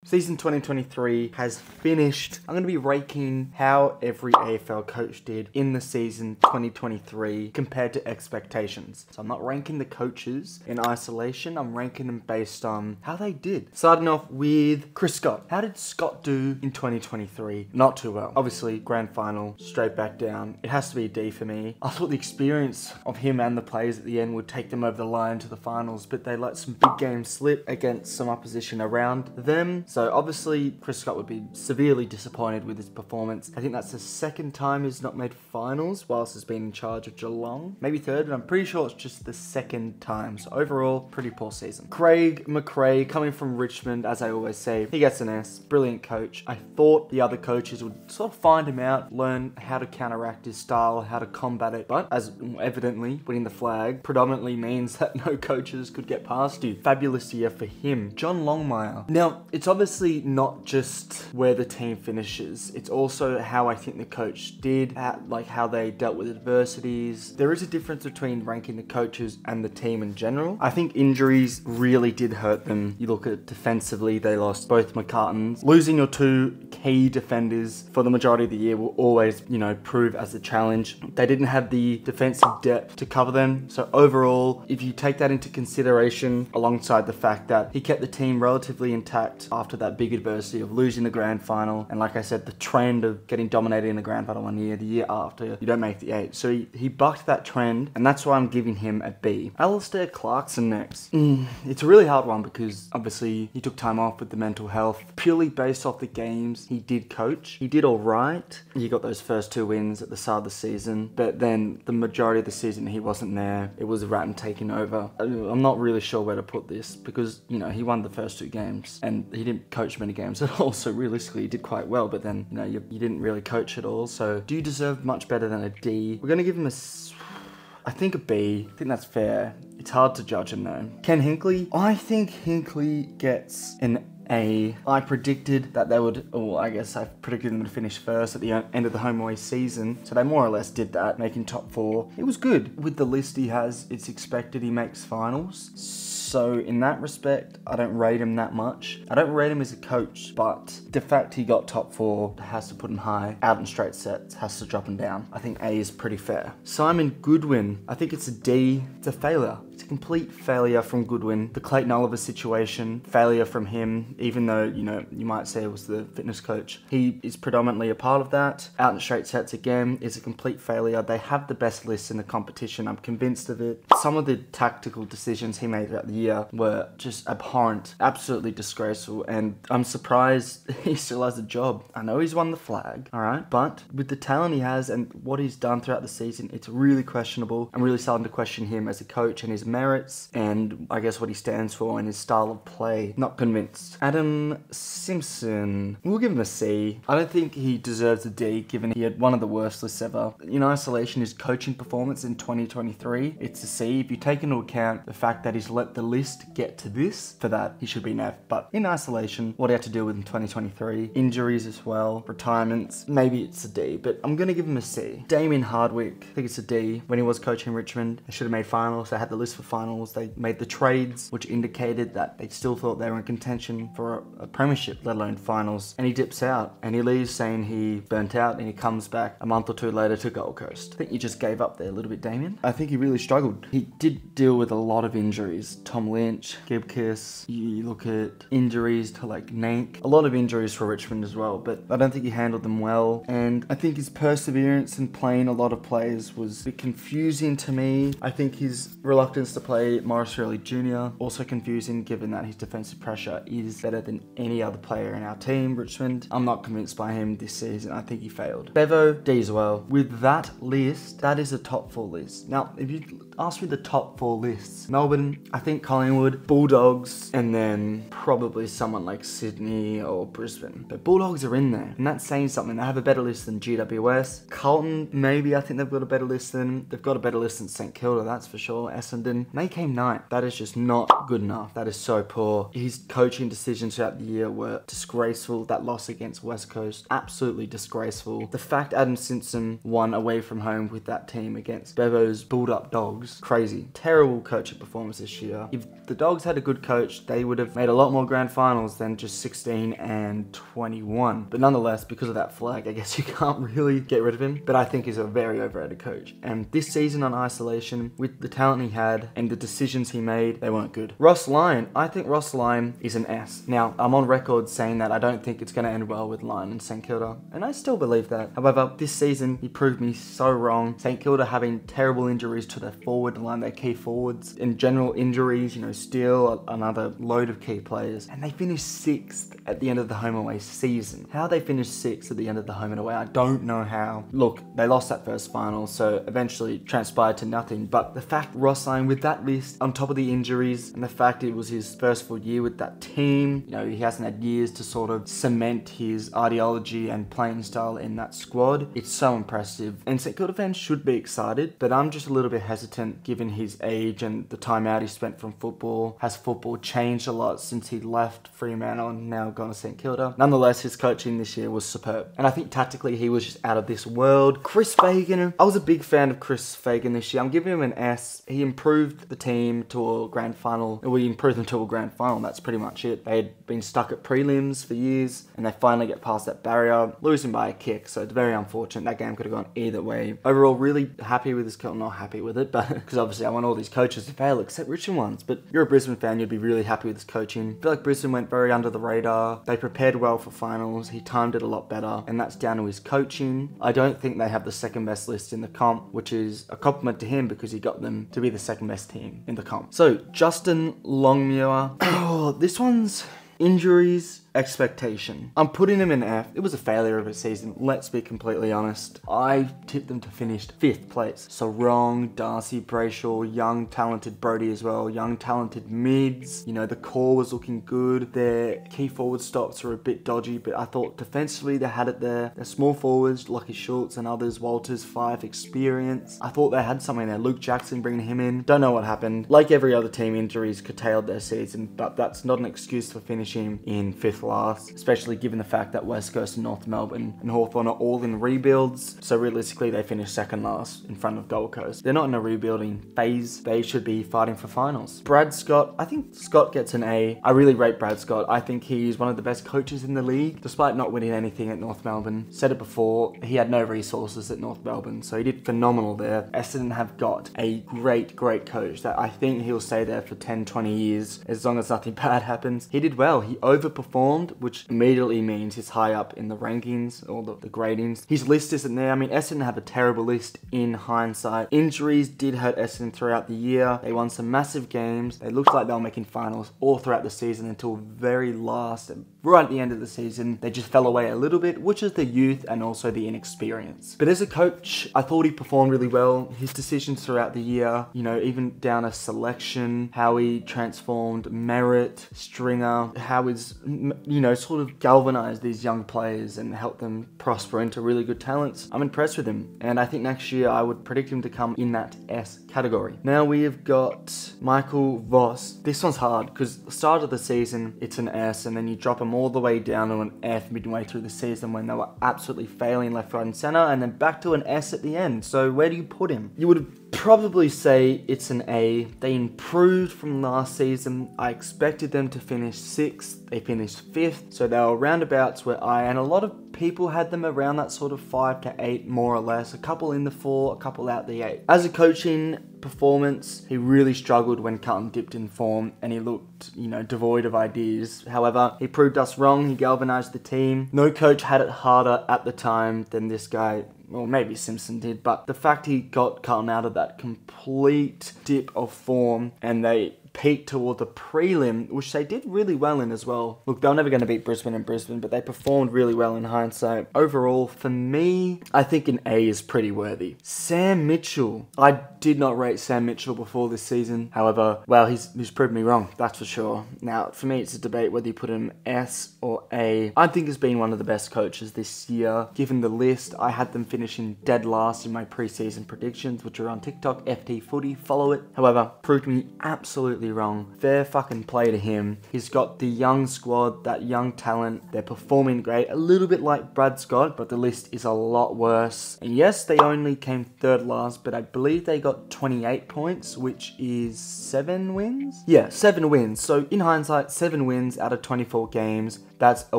Season 2023 has finished. I'm going to be ranking how every AFL coach did in the season 2023 compared to expectations. So I'm not ranking the coaches in isolation. I'm ranking them based on how they did. Starting off with Chris Scott. How did Scott do in 2023? Not too well. Obviously, grand final, straight back down. It has to be a D for me. I thought the experience of him and the players at the end would take them over the line to the finals, but they let some big games slip against some opposition around them. So obviously, Chris Scott would be severely disappointed with his performance. I think that's the second time he's not made finals whilst he's been in charge of Geelong. Maybe third, but I'm pretty sure it's just the second time. So overall, pretty poor season. Craig McRae, coming from Richmond, as I always say, he gets an S. Brilliant coach. I thought the other coaches would sort of find him out, learn how to counteract his style, how to combat it. But as evidently, winning the flag predominantly means that no coaches could get past you. Fabulous year for him. John Longmire. Now, it's obviously not just where the team finishes. It's also how I think the coach did, how they dealt with adversities. There is a difference between ranking the coaches and the team in general. I think injuries really did hurt them. You look at defensively, they lost both McCartans. Losing your two key defenders for the majority of the year will always, prove as a challenge. They didn't have the defensive depth to cover them. So overall, if you take that into consideration, alongside the fact that he kept the team relatively intact after that big adversity of losing the grand final, and like I said, the trend of getting dominated in the grand final one year, the year after, you don't make the 8. So he bucked that trend, and that's why I'm giving him a B. Alistair Clarkson next. It's a really hard one because obviously he took time off with the mental health. Purely based off the games he did coach, he did all right. He got those first 2 wins at the start of the season, but then the majority of the season he wasn't there. It was Ratton taking over. I'm not really sure where to put this because, he won the first 2 games and he didn't coach many games at all. So realistically, he did quite well, but then, you didn't really coach at all. So do you deserve much better than a D? We're going to give him I think a B. I think that's fair. It's hard to judge him though. Ken Hinkley. I think Hinkley gets an A. I predicted that they would, I guess I predicted them to finish first at the end of the home away season. So they more or less did that, making top 4. It was good. With the list he has, it's expected he makes finals. So in that respect, I don't rate him that much. I don't rate him as a coach, but the fact he got top 4 has to put him high. Out in straight sets has to drop him down. I think A is pretty fair. Simon Goodwin, I think it's a D. It's a failure. It's a complete failure from Goodwin. The Clayton Oliver situation, failure from him, even though, you might say it was the fitness coach. He is predominantly a part of that. Out in straight sets again is a complete failure. They have the best list in the competition. I'm convinced of it. Some of the tactical decisions he made throughout the year were just abhorrent, absolutely disgraceful, and I'm surprised he still has a job. I know he's won the flag, all right, but with the talent he has and what he's done throughout the season, it's really questionable. I'm really starting to question him as a coach and his merits and I guess what he stands for and his style of play. Not convinced. Adam Simpson, we'll give him a C. I don't think he deserves a D given he had one of the worst lists ever. In isolation, his coaching performance in 2023, it's a C. If you take into account the fact that he's let the list get to this, for that he should be an F. But in isolation, what he had to deal with in 2023, injuries as well, retirements, maybe it's a D, but I'm gonna give him a C. Damien Hardwick, I think it's a D. When he was coaching Richmond, they should have made finals. They had the list for finals. They made the trades, which indicated that they still thought they were in contention for a premiership, let alone finals. And he dips out and he leaves saying he burnt out, and he comes back a month or 2 later to Gold Coast. I think you just gave up there a little bit, Damien. I think he really struggled. He did deal with a lot of injuries. Tom Lynch, Gibkiss, you look at injuries to like Nank. A lot of injuries for Richmond as well, but I don't think he handled them well. And I think his perseverance in playing a lot of players was a bit confusing to me. I think his reluctance to play Morris Hurley Jr. also confusing given that his defensive pressure is better than any other player in our team, Richmond. I'm not convinced by him this season. I think he failed. Bevo, D as well. With that list, that is a top 4 list. Now, if you ask me the top 4 lists, Melbourne, I think Collingwood, Bulldogs, and then probably someone like Sydney or Brisbane. But Bulldogs are in there, and that's saying something. They have a better list than GWS. Carlton, maybe, I think they've got a better list than St Kilda, that's for sure. Essendon, they came 9th. That is just not good enough. That is so poor. His coaching decisions throughout the year were disgraceful. That loss against West Coast, absolutely disgraceful. The fact Adam Simpson won away from home with that team against Bevo's Bulldog Dogs Dogs, crazy. Terrible coaching performance this year. If the Dogs had a good coach, they would have made a lot more grand finals than just 16 and 21. But nonetheless, because of that flag, I guess you can't really get rid of him. But I think he's a very overrated coach. And this season on isolation, with the talent he had and the decisions he made, they weren't good. Ross Lyon, I think Ross Lyon is an S. Now, I'm on record saying that I don't think it's going to end well with Lyon and St Kilda, and I still believe that. However, this season, he proved me so wrong. St Kilda having terrible injuries to their forward line, their key forwards, in general injuries, you know, Steele, another load of key players, and they finished 6th at the end of the home away season. How they finished 6th at the end of the home and away, I don't know how. Look, they lost that first final, so eventually transpired to nothing, but the fact Ross Lyon with that list, on top of the injuries, and the fact it was his first full year with that team, you know, he hasn't had years to sort of cement his ideology and playing style in that squad, it's so impressive. And St Kilda fans should be excited, but I'm just a little bit hesitant given his age and the time out he spent from football. Has football changed a lot since he left Fremantle and now gone to St Kilda? Nonetheless, his coaching this year was superb, and I think tactically he was just out of this world. Chris Fagan, I was a big fan of Chris Fagan this year. I'm giving him an S. He improved the team to a grand final. We improved them to a grand final. That's pretty much it. They had been stuck at prelims for years, and they finally get past that barrier, losing by a kick. So it's very unfortunate. That game could have gone either way. Overall, really happy with this coach. Not happy with it, but because obviously I want all these coaches to fail, except Richmond ones. But you're a Brisbane fan, you'd be really happy with his coaching. I feel like Brisbane went very under the radar. They prepared well for finals. He timed it a lot better, and that's down to his coaching. I don't think they have the second best list in the comp, which is a compliment to him because he got them to be the second best team in the comp. So Justin Longmuir, oh, this one's injuries, expectation. I'm putting him in F. It was a failure of a season, let's be completely honest. I tipped them to finish 5th place. So Wrong, Darcy, Brayshaw, young talented Brody as well, young talented mids. You know, the core was looking good. Their key forward stops were a bit dodgy, but I thought defensively they had it there. Their small forwards, Lockie Schultz and others, Walters, 5 experience. I thought they had something there. Luke Jackson bringing him in. Don't know what happened. Like every other team, injuries curtailed their season, but that's not an excuse for finishing in 5th last, especially given the fact that West Coast and North Melbourne and Hawthorn are all in rebuilds. So realistically, they finished 2nd last in front of Gold Coast. They're not in a rebuilding phase. They should be fighting for finals. Brad Scott, I think Scott gets an A. I really rate Brad Scott. I think he's one of the best coaches in the league, despite not winning anything at North Melbourne. Said it before, he had no resources at North Melbourne, so he did phenomenal there. Essendon have got a great coach that I think he'll stay there for 10, 20 years, as long as nothing bad happens. He did well. He overperformed, which immediately means he's high up in the rankings or the gradings. His list isn't there. I mean, Essendon have a terrible list in hindsight. Injuries did hurt Essendon throughout the year. They won some massive games. They looked like they were making finals all throughout the season until very last, right at the end of the season. They just fell away a little bit, which is the youth and also the inexperience. But as a coach, I thought he performed really well. His decisions throughout the year, you know, even down a selection, how he transformed Merritt, Stringer, how he's, you know, sort of galvanized these young players and helped them prosper into really good talents. I'm impressed with him, and I think next year I would predict him to come in that S category. Now we have got Michael Voss. This one's hard because the start of the season it's an S, and then you drop him all the way down to an F midway through the season when they were absolutely failing left, right and center, and then back to an S at the end. So where do you put him? You would probably say it's an A. They improved from last season. I expected them to finish 6th. They finished 5th. So they were roundabouts where and a lot of people had them around that sort of 5 to 8 more or less. A couple in the 4, a couple out the 8. As a coaching performance, he really struggled when Carlton dipped in form and he looked, you know, devoid of ideas. However, he proved us wrong. He galvanized the team. No coach had it harder at the time than this guy. Well, maybe Simpson did, but the fact he got Carlton out of that complete dip of form and they peaked toward the prelim, which they did really well in as well. Look, they were never going to beat Brisbane in Brisbane, but they performed really well in hindsight. Overall, for me, I think an A is pretty worthy. Sam Mitchell. I did not rate Sam Mitchell before this season. However, well, he's proved me wrong, that's for sure. Now, for me, it's a debate whether you put him S or A. I think he's been one of the best coaches this year. Given the list, I had them finishing dead last in my preseason predictions, which are on TikTok, FTFooty, follow it. However, proved me absolutely be wrong. Fair fucking play to him. He's got the young squad, that young talent. They're performing great. A little bit like Brad Scott, but the list is a lot worse. And yes, they only came third last, but I believe they got 28 points, which is 7 wins? Yeah, 7 wins. So in hindsight, 7 wins out of 24 games. That's a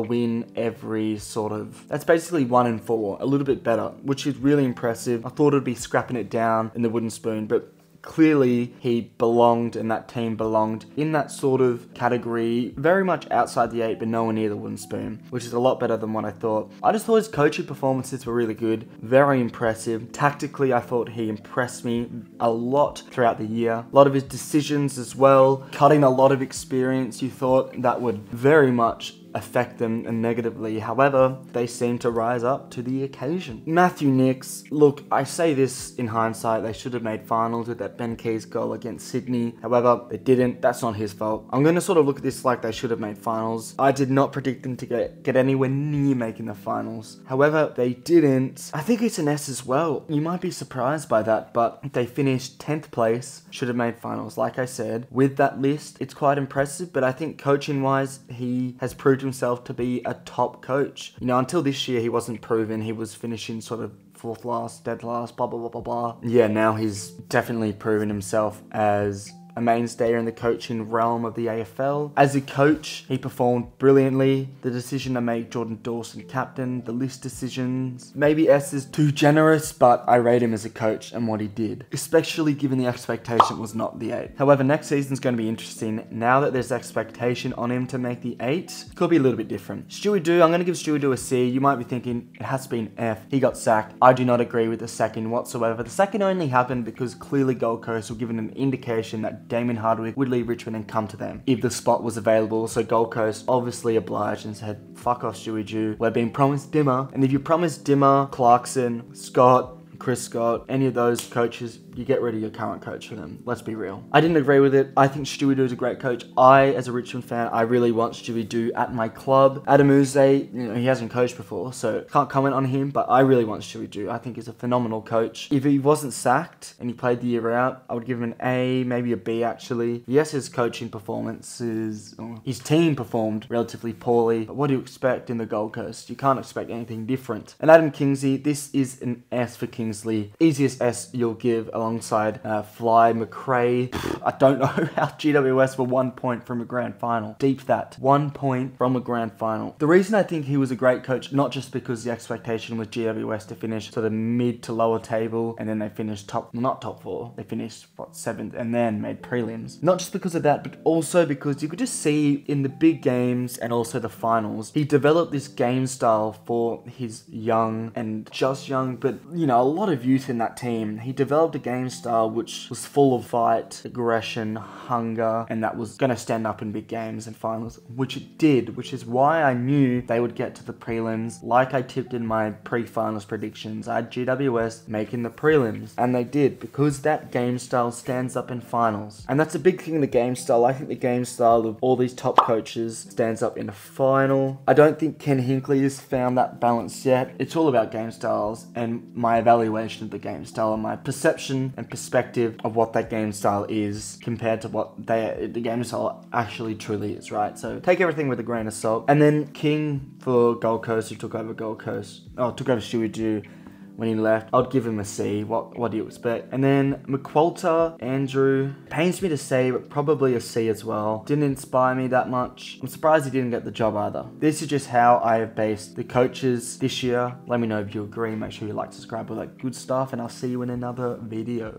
win every that's basically 1 in 4, a little bit better, which is really impressive. I thought it'd be scrapping it down in the wooden spoon, but clearly he belonged and that team belonged in that sort of category, very much outside the 8 but nowhere near the wooden spoon, which is a lot better than what I thought. I just thought his coaching performances were really good, very impressive. Tactically, I thought he impressed me a lot throughout the year. A lot of his decisions as well, cutting a lot of experience, you thought that would very much affect them negatively. However, they seem to rise up to the occasion. Matthew Nicks, look, I say this in hindsight, they should have made finals with that Ben Keys goal against Sydney. However, they didn't. That's not his fault. I'm going to sort of look at this like they should have made finals. I did not predict them to get anywhere near making the finals. However, they didn't. I think it's an S as well. You might be surprised by that, but they finished 10th place, should have made finals. Like I said, with that list, it's quite impressive, but I think coaching-wise, he has proved himself to be a top coach. You know, until this year, he wasn't proven. He was finishing sort of 4th last, dead last, blah, blah, blah, blah, blah. Yeah, now he's definitely proven himself as a mainstay in the coaching realm of the AFL. As a coach, he performed brilliantly. The decision to make Jordan Dawson captain, the list decisions, maybe S is too generous, but I rate him as a coach and what he did, especially given the expectation was not the 8. However, next season's going to be interesting. Now that there's expectation on him to make the 8, could be a little bit different. Stewie Doo, I'm going to give Stewie Doo a C. You might be thinking, it has to be an F. He got sacked. I do not agree with the sacking whatsoever. The sacking only happened because clearly Gold Coast were given an indication that Damien Hardwick would leave Richmond and come to them if the spot was available. So Gold Coast obviously obliged and said, fuck off Stewie Doo. We're being promised Dimmer. And if you promise Dimmer, Clarkson, Scott, Chris Scott, any of those coaches, you get rid of your current coach for them. Let's be real. I didn't agree with it. I think Stewie Doo is a great coach. As a Richmond fan, I really want Stewie Doo at my club. Adam Uze, you know, he hasn't coached before, so can't comment on him, but I really want Stewie Doo. I think he's a phenomenal coach. If he wasn't sacked and he played the year out, I would give him an A, maybe a B actually. Yes, his coaching performances, his team performed relatively poorly, but what do you expect in the Gold Coast? You can't expect anything different. And Adam Kingsley, this is an S for Kingsley. Easiest S you'll give alongside Fly, McRae. I don't know how GWS were 1 point from a grand final. Deep that. 1 point from a grand final. The reason I think he was a great coach, not just because the expectation was GWS to finish sort of mid to lower table, and then they finished not top 4, they finished, 7th, and then made prelims. Not just because of that, but also because you could just see in the big games and also the finals, he developed this game style for his young and just young, but, you know, a lot of youth in that team. He developed a game style which was full of fight, aggression, hunger, and that was going to stand up in big games and finals, which it did, which is why I knew they would get to the prelims. Like I tipped in my pre-finals predictions, I had GWS making the prelims, and they did, because that game style stands up in finals. And that's a big thing in the game style. I think the game style of all these top coaches stands up in a final. I don't think Ken Hinckley has found that balance yet. It's all about game styles and my evaluation of the game style and my perception and perspective of what that game style is compared to what the game style actually truly is, right? So take everything with a grain of salt. And then King for Gold Coast, who took over Stewie Doo when he left. I'd give him a C. What do you expect? And then McQualter, Andrew, pains me to say, but probably a C as well. Didn't inspire me that much. I'm surprised he didn't get the job either. This is just how I have based the coaches this year. Let me know if you agree. Make sure you like, subscribe, all that good stuff, and I'll see you in another video.